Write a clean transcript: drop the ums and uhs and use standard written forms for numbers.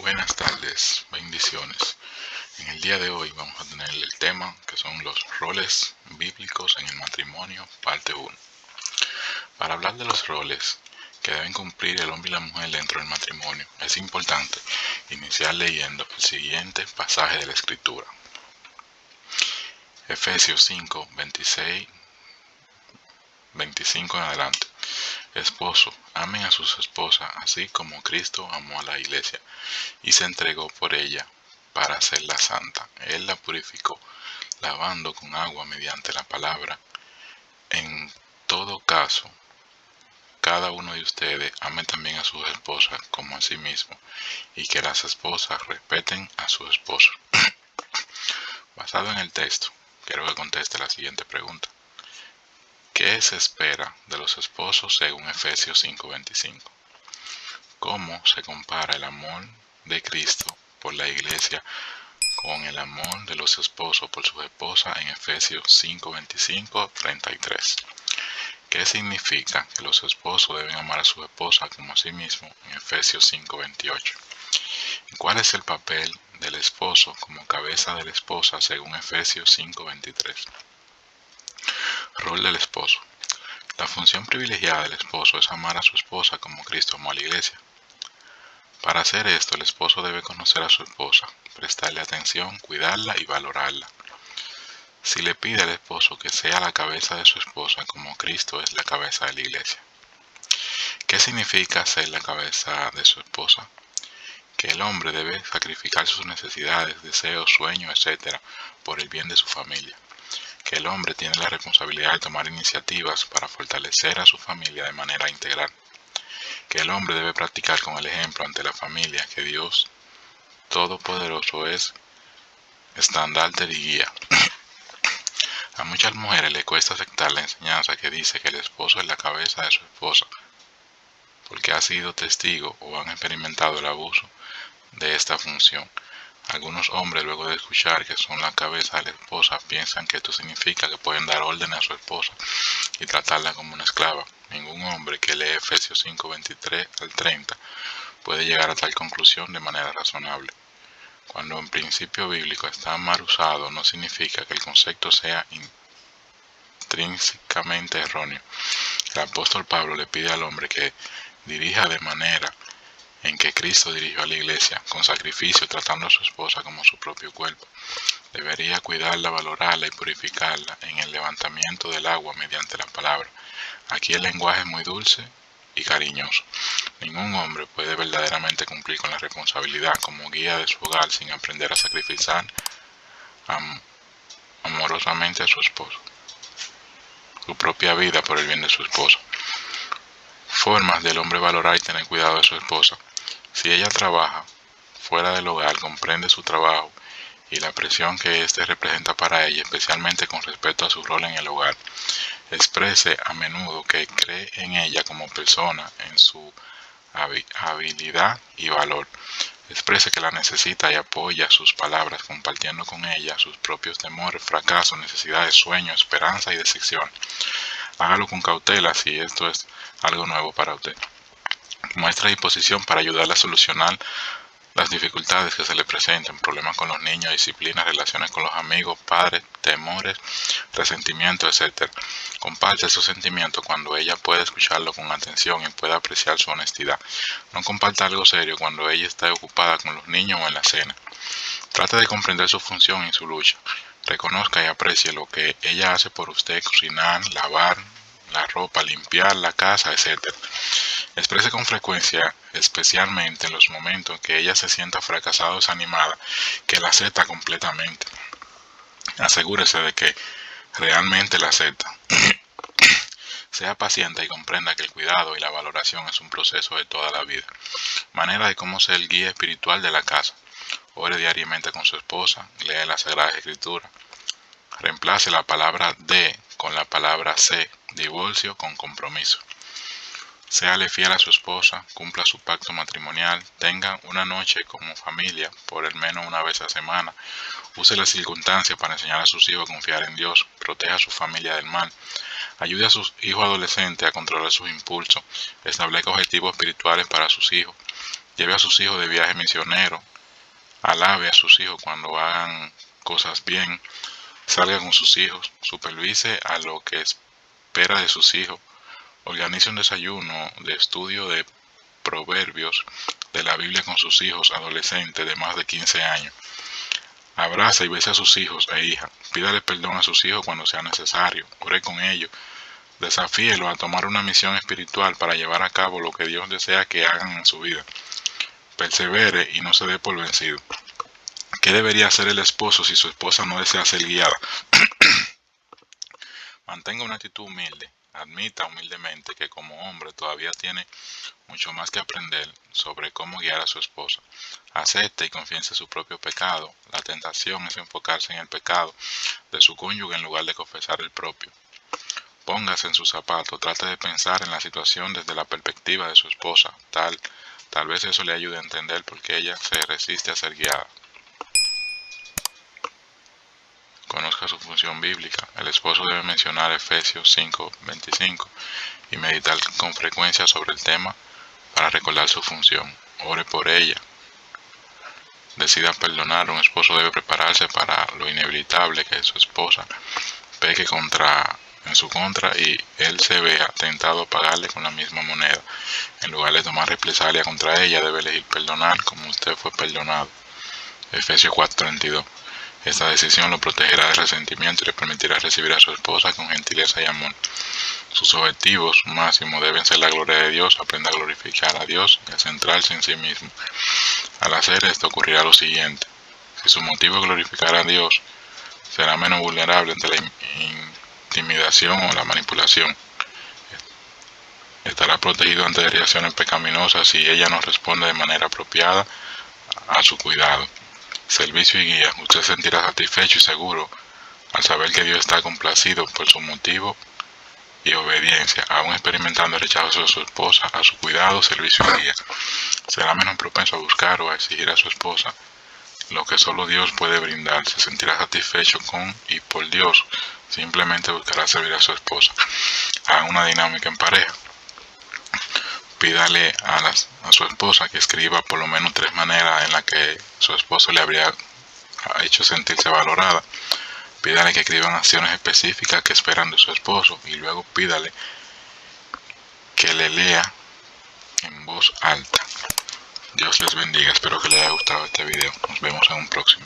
Buenas tardes, bendiciones. En el día de hoy vamos a tener el tema que son los roles bíblicos en el matrimonio, parte 1. Para hablar de los roles que deben cumplir el hombre y la mujer dentro del matrimonio, es importante iniciar leyendo el siguiente pasaje de la Escritura. Efesios 5, 26, 25 en adelante. Esposo, amen a sus esposas, así como Cristo amó a la iglesia y se entregó por ella para hacerla santa. Él la purificó, lavando con agua mediante la palabra. En todo caso, cada uno de ustedes ame también a sus esposas como a sí mismo, y que las esposas respeten a su esposo. Basado en el texto, quiero que conteste la siguiente pregunta. ¿Qué se espera de los esposos según Efesios 5:25? ¿Cómo se compara el amor de Cristo por la iglesia con el amor de los esposos por sus esposas en Efesios 5:25-33? ¿Qué significa que los esposos deben amar a sus esposas como a sí mismos en Efesios 5:28? ¿Cuál es el papel del esposo como cabeza de la esposa según Efesios 5:23? Rol del esposo. La función privilegiada del esposo es amar a su esposa como Cristo amó a la iglesia. Para hacer esto, el esposo debe conocer a su esposa, prestarle atención, cuidarla y valorarla. Si le pide al esposo que sea la cabeza de su esposa como Cristo es la cabeza de la iglesia. ¿Qué significa ser la cabeza de su esposa? Que el hombre debe sacrificar sus necesidades, deseos, sueños, etc. por el bien de su familia. Que el hombre tiene la responsabilidad de tomar iniciativas para fortalecer a su familia de manera integral. Que el hombre debe practicar con el ejemplo ante la familia que Dios Todopoderoso es estandarte y guía. A muchas mujeres les cuesta aceptar la enseñanza que dice que el esposo es la cabeza de su esposa, porque ha sido testigo o han experimentado el abuso de esta función. Algunos hombres, luego de escuchar que son la cabeza de la esposa, piensan que esto significa que pueden dar órdenes a su esposa y tratarla como una esclava. Ningún hombre que lee Efesios 5:23-30 puede llegar a tal conclusión de manera razonable. Cuando en principio bíblico está mal usado, no significa que el concepto sea intrínsecamente erróneo. El apóstol Pablo le pide al hombre que dirija de manera en que Cristo dirigió a la iglesia, con sacrificio, tratando a su esposa como su propio cuerpo. Debería cuidarla, valorarla y purificarla en el levantamiento del agua mediante la palabra. Aquí el lenguaje es muy dulce y cariñoso. Ningún hombre puede verdaderamente cumplir con la responsabilidad como guía de su hogar sin aprender a sacrificar amorosamente a su esposo, su propia vida por el bien de su esposo. Formas del hombre valorar y tener cuidado de su esposa. Si ella trabaja fuera del hogar, comprende su trabajo y la presión que éste representa para ella, especialmente con respecto a su rol en el hogar. Exprese a menudo que cree en ella como persona, en su habilidad y valor. Exprese que la necesita y apoya sus palabras, compartiendo con ella sus propios temores, fracasos, necesidades, sueños, esperanza y decepción. Hágalo con cautela si esto es algo nuevo para usted. Muestra disposición para ayudarla a solucionar las dificultades que se le presenten, problemas con los niños, disciplinas, relaciones con los amigos, padres, temores, resentimientos, etc. Comparte esos sentimientos cuando ella pueda escucharlo con atención y pueda apreciar su honestidad. No comparta algo serio cuando ella está ocupada con los niños o en la cena. Trate de comprender su función y su lucha. Reconozca y aprecie lo que ella hace por usted: cocinar, lavar la ropa, limpiar la casa, etc. Exprese con frecuencia, especialmente en los momentos en que ella se sienta fracasada o desanimada, que la acepta completamente. Asegúrese de que realmente la acepta. Sea paciente y comprenda que el cuidado y la valoración es un proceso de toda la vida. Manera de cómo ser el guía espiritual de la casa. Ore diariamente con su esposa, lea la Sagrada Escritura. Reemplace la palabra de con la palabra se, divorcio con compromiso. Séale fiel a su esposa, cumpla su pacto matrimonial, tengan una noche como familia, por al menos una vez a la semana. Use las circunstancias para enseñar a sus hijos a confiar en Dios, proteja a su familia del mal. Ayude a sus hijos adolescentes a controlar sus impulsos, establezca objetivos espirituales para sus hijos. Lleve a sus hijos de viaje misionero. Alabe a sus hijos cuando hagan cosas bien. Salga con sus hijos. Supervise a lo que espera de sus hijos. Organice un desayuno de estudio de proverbios de la Biblia con sus hijos adolescentes de más de 15 años. Abraza y bese a sus hijos e hijas. Pídale perdón a sus hijos cuando sea necesario. Ore con ellos. Desafíelos a tomar una misión espiritual para llevar a cabo lo que Dios desea que hagan en su vida. Persevere y no se dé por vencido. ¿Qué debería hacer el esposo si su esposa no desea ser guiada? Mantenga una actitud humilde. Admita humildemente que como hombre todavía tiene mucho más que aprender sobre cómo guiar a su esposa. Acepte y confiese su propio pecado. La tentación es enfocarse en el pecado de su cónyuge en lugar de confesar el propio. Póngase en sus zapatos, trate de pensar en la situación desde la perspectiva de su esposa. Tal vez eso le ayude a entender por qué ella se resiste a ser guiada. Conozca su función bíblica. El esposo debe mencionar Efesios 5:25 y meditar con frecuencia sobre el tema para recordar su función. Ore por ella. Decida perdonar. Un esposo debe prepararse para lo inevitable que su esposa peque en su contra y él se vea tentado a pagarle con la misma moneda. En lugar de tomar represalia contra ella, debe elegir perdonar como usted fue perdonado. Efesios 4:32. Esta decisión lo protegerá del resentimiento y le permitirá recibir a su esposa con gentileza y amor. Sus objetivos máximos deben ser la gloria de Dios. Aprenda a glorificar a Dios y a centrarse en sí mismo. Al hacer esto ocurrirá lo siguiente. Si su motivo es glorificar a Dios, será menos vulnerable ante la intimidación o la manipulación. Estará protegido ante reacciones pecaminosas si ella no responde de manera apropiada a su cuidado, servicio y guía. Usted se sentirá satisfecho y seguro al saber que Dios está complacido por su motivo y obediencia, aún experimentando el rechazo de su esposa a su cuidado, servicio y guía. Será menos propenso a buscar o a exigir a su esposa lo que solo Dios puede brindar. Se sentirá satisfecho con y por Dios. Simplemente buscará servir a su esposa. Hagan una dinámica en pareja. Pídale a su esposa que escriba por lo menos 3 maneras en las que su esposo le habría hecho sentirse valorada. Pídale que escriban acciones específicas que esperan de su esposo y luego pídale que le lea en voz alta. Dios les bendiga. Espero que les haya gustado este video. Nos vemos en un próximo.